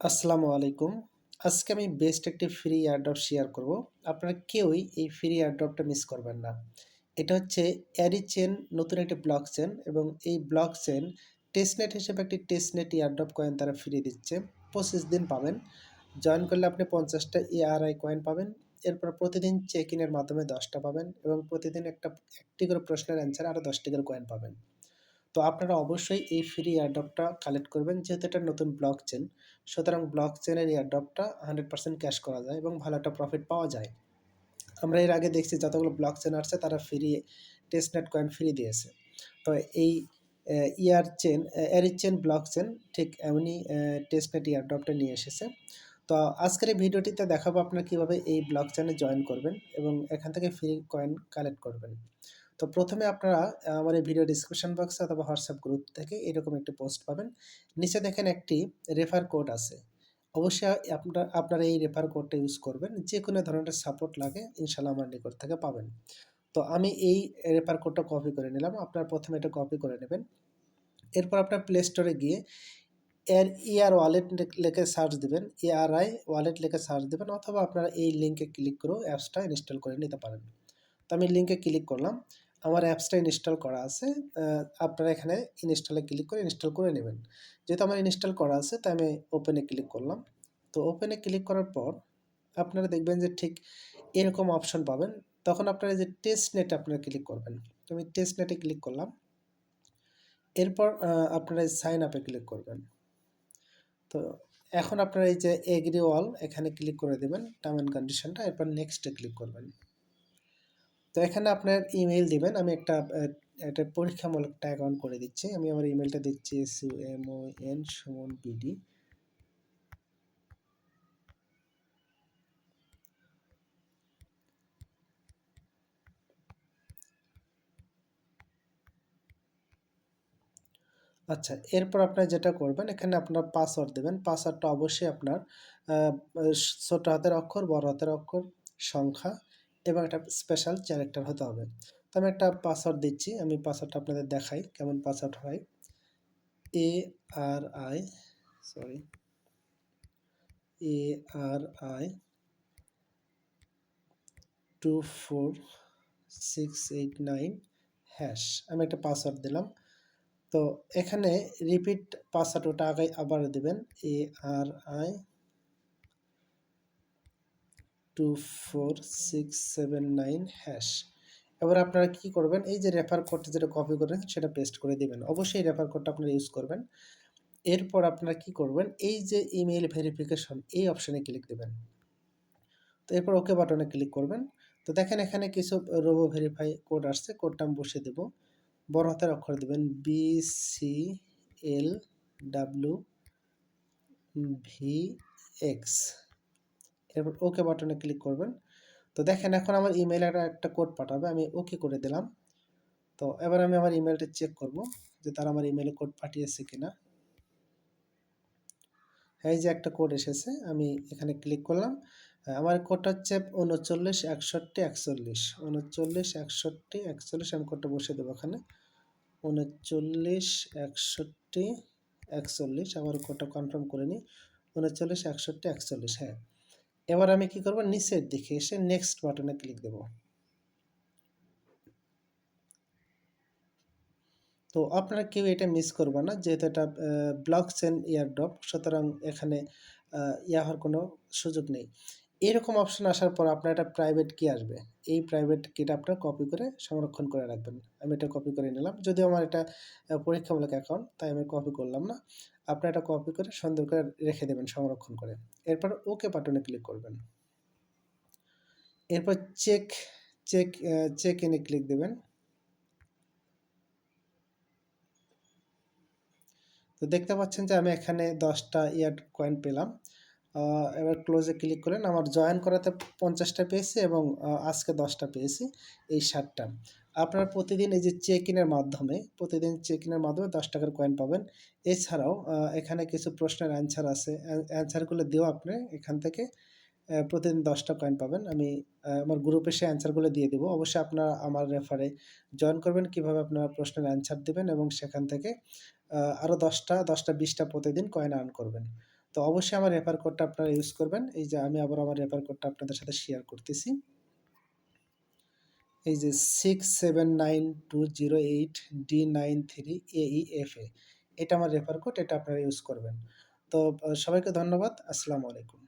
আসসালামু আলাইকুম। আজকে আমি বেস্ট একটি ফ্রি এয়ারড্রপ শেয়ার করব। আপনারা কেউই এই ফ্রি এয়ারড্রপটা মিস করবেন না। এটা হচ্ছে অ্যারিচেন নতুন একটি ব্লকচেন এবং এই ব্লকচেন টেস্টনেট হিসেবে একটি টেস্টনেট এয়ারড্রপ কয়েন তারা ফ্রি দিচ্ছে। 25 দিন পাবেন। জয়েন করলে আপনি 50টা এআরআই কয়েন পাবেন। এরপর প্রতিদিন চেক ইনের মাধ্যমে 10টা পাবেন এবং প্রতিদিন একটি করে প্রশ্নের অ্যান্সার আরও 10টি করে কয়েন পাবেন। তো আপনারা অবশ্যই এই ফ্রি এয়ারড্রপটা কালেক্ট করবেন যেহেতু এটা নতুন ব্লক চেন। সুতরাং ব্লক চেনের এয়ারড্রপটা 100% ক্যাশ করা যায় এবং ভালো একটা প্রফিট পাওয়া যায়। আমরা এর আগে দেখছি যতগুলো ব্লক চেন আসছে তারা ফ্রি টেস্টনেট কয়েন ফ্রি দিয়েছে। তো এই ইয়ার chain Erich chain block chain ঠিক এমনই টেস্টনেট এয়ারড্রপটা নিয়ে এসেছে। তো আজকের এই ভিডিওটিতে দেখাবো আপনারা কীভাবে এই ব্লক চেনে জয়েন করবেন এবং এখান থেকে ফ্রি কয়েন কালেক্ট করবেন। তো প্রথমে আপনারা আমার এই ভিডিও ডিসক্রিপশন বক্সে অথবা হোয়াটসঅ্যাপ গ্রুপ থেকে এরকম একটি পোস্ট পাবেন। নিচে দেখেন একটি রেফার কোড আছে। অবশ্যই আপনারা এই রেফার কোডটা ইউজ করবেন। যে কোনো ধরনের সাপোর্ট লাগে ইনশাআল্লাহ আমার নিকট থেকে পাবেন। তো আমি এই রেফার কোডটা কপি করে নিলাম। আপনারা প্রথমে এটা কপি করে নেবেন। এরপর আপনার প্লে স্টোরে গিয়ে ইয়ার ওয়ালেট লিখে সার্চ দিবেন, এআরআই ওয়ালেট লিখে সার্চ দিবেন অথবা আপনারা এই লিঙ্কে ক্লিক করেও অ্যাপসটা ইনস্টল করে নিতে পারেন। তো আমি লিঙ্কে ক্লিক করলাম। আমার অ্যাপসটা ইনস্টল করা আছে। আপনারা এখানে ইনস্টলে ক্লিক করে ইনস্টল করে নেবেন। যেহেতু আমার ইনস্টল করা আছে তাই আমি ওপেনে ক্লিক করলাম। তো ওপেনে ক্লিক করার পর আপনারা দেখবেন যে ঠিক এরকম অপশন পাবেন। তখন আপনারা যে টেস্ট নেটে আপনারা ক্লিক করবেন। তো আমি টেস্ট নেটে ক্লিক করলাম। এরপর আপনারা সাইন আপে ক্লিক করবেন। তো এখন আপনারা এই যে এগ্রি অল এখানে ক্লিক করে দেবেন টার্ম অ্যান্ড কন্ডিশনটা, এরপর নেক্সটে ক্লিক করবেন। তো এখানে আপনার ইমেইল দিবেন। আমি একটা পরীক্ষামূলক একটা অ্যাকাউন্ট করে দিচ্ছি। আমি আমার ইমেইলটা দিচ্ছি SUMON@BD। আচ্ছা, এরপর আপনারা যেটা করবেন এখানে আপনার পাসওয়ার্ড দেবেন। পাসওয়ার্ডটা অবশ্যই আপনার আ ছোট হাতের অক্ষর, বড় হাতের অক্ষর, সংখ্যা এবং একটা স্পেশাল ক্যারেক্টার হতে হবে। তো আমি একটা পাসওয়ার্ড দিচ্ছি। আমি পাসওয়ার্ডটা আপনাদের দেখাই কেমন পাসওয়ার্ড হয়। ARI sorry ARI 24689 hash. আমি একটা পাসওয়ার্ড দিলাম। তো এখানে রিপিট পাসওয়ার্ড ওটা আগে আবার দেবেন ARI 24679 হ্যাশ। এবার আপনারা কি করবেন, এই যে রেফার কোডটা যেটা কপি করেন সেটা পেস্ট করে দিবেন। অবশ্যই রেফার কোডটা আপনারা ইউজ করবেন। এরপর আপনারা কি করবেন, এই যে ইমেইল ভেরিফিকেশন এই অপশনে ক্লিক দিবেন। তো এরপর ওকে বাটনে ক্লিক করবেন। তো দেখেন এখানে কিছু রোবো ভেরিফাই কোড আসছে। কোডটা আমি বসিয়ে দেব। বড় হাতের অক্ষর দিবেন BCLWVX। এরপর ওকে বাটনে ক্লিক করবেন। তো দেখেন এখন আমার ইমেইলে একটা কোড পাঠাবে। আমি ওকে করে দিলাম। তো এবার আমি আমার ইমেইলটা চেক করব যে তারা আমার ইমেইলে কোড পাঠিয়েছে কিনা। এই যে একটা কোড এসেছে, আমি এখানে ক্লিক করলাম। আমার কোডটা হচ্ছে 396141 396141। আমি কোডটা বসিয়ে দেবো এখানে 396141। আবার কোডটা কনফার্ম করে নিই 396141। হ্যাঁ, এবার আমি কি করব, নিচের দিকে এসে নেক্সট বাটনে ক্লিক দেব। তো আপনারা কেউ এটা মিস করবেন না যেহেতু এটা ব্লকচেন এয়ারড্রপ, সুতরাং এখানে হওয়ার কোনো সুযোগ নেই। এরকম অপশন আসার পর আপনার একটা প্রাইভেট কি আসবে। এই প্রাইভেট কিটা আপনারা কপি করে সংরক্ষণ করে রাখবেন। আমি এটা কপি করে নিলাম। যদিও আমার এটা পরীক্ষামূলক অ্যাকাউন্ট তাই আমি কপি করলাম না। আপনারা এটা কপি করে সুন্দর করে রেখে দেবেন সংরক্ষণ করে। এরপর ওকে বাটনে ক্লিক করবেন। এরপর চেক ইনে ক্লিক দেবেন। তো দেখতে পাচ্ছেন যে আমি এখানে 10টা ইয়ার কয়েন পেলাম। এবার ক্লোজে ক্লিক করলেন। আমার জয়েন করাতে 50টা পেয়েছি এবং আজকে 10টা পেয়েছি, এই 7টা। আপনারা প্রতিদিন এই যে প্রতিদিন চেক ইনের মাধ্যমে 10 টাকার কয়েন পাবেন। এছাড়াও এখানে কিছু প্রশ্নের অ্যান্সার আছে। অ্যান্সারগুলো দিয়েও আপনি এখান থেকে প্রতিদিন 10টা কয়েন পাবেন। আমি আমার গ্রুপে সেই অ্যান্সারগুলো দিয়ে দেবো। অবশ্যই আপনারা আমার রেফারে জয়েন করবেন কীভাবে আপনারা প্রশ্নের অ্যান্সার দেবেন এবং সেখান থেকে আরও 10টা 20টা প্রতিদিন কয়েন আর্ন করবেন। তো অবশ্যই আমার রেফার কোডটা আপনারা ইউজ করবেন। এই যে আমি আবার আমার রেফার কোডটা আপনাদের সাথে শেয়ার করতেছি। এই যে 679208D93AEFA, এটা আমার রেফার কোড, এটা আপনারা ইউজ করবেন। তো সবাইকে ধন্যবাদ। আসসালামু আলাইকুম।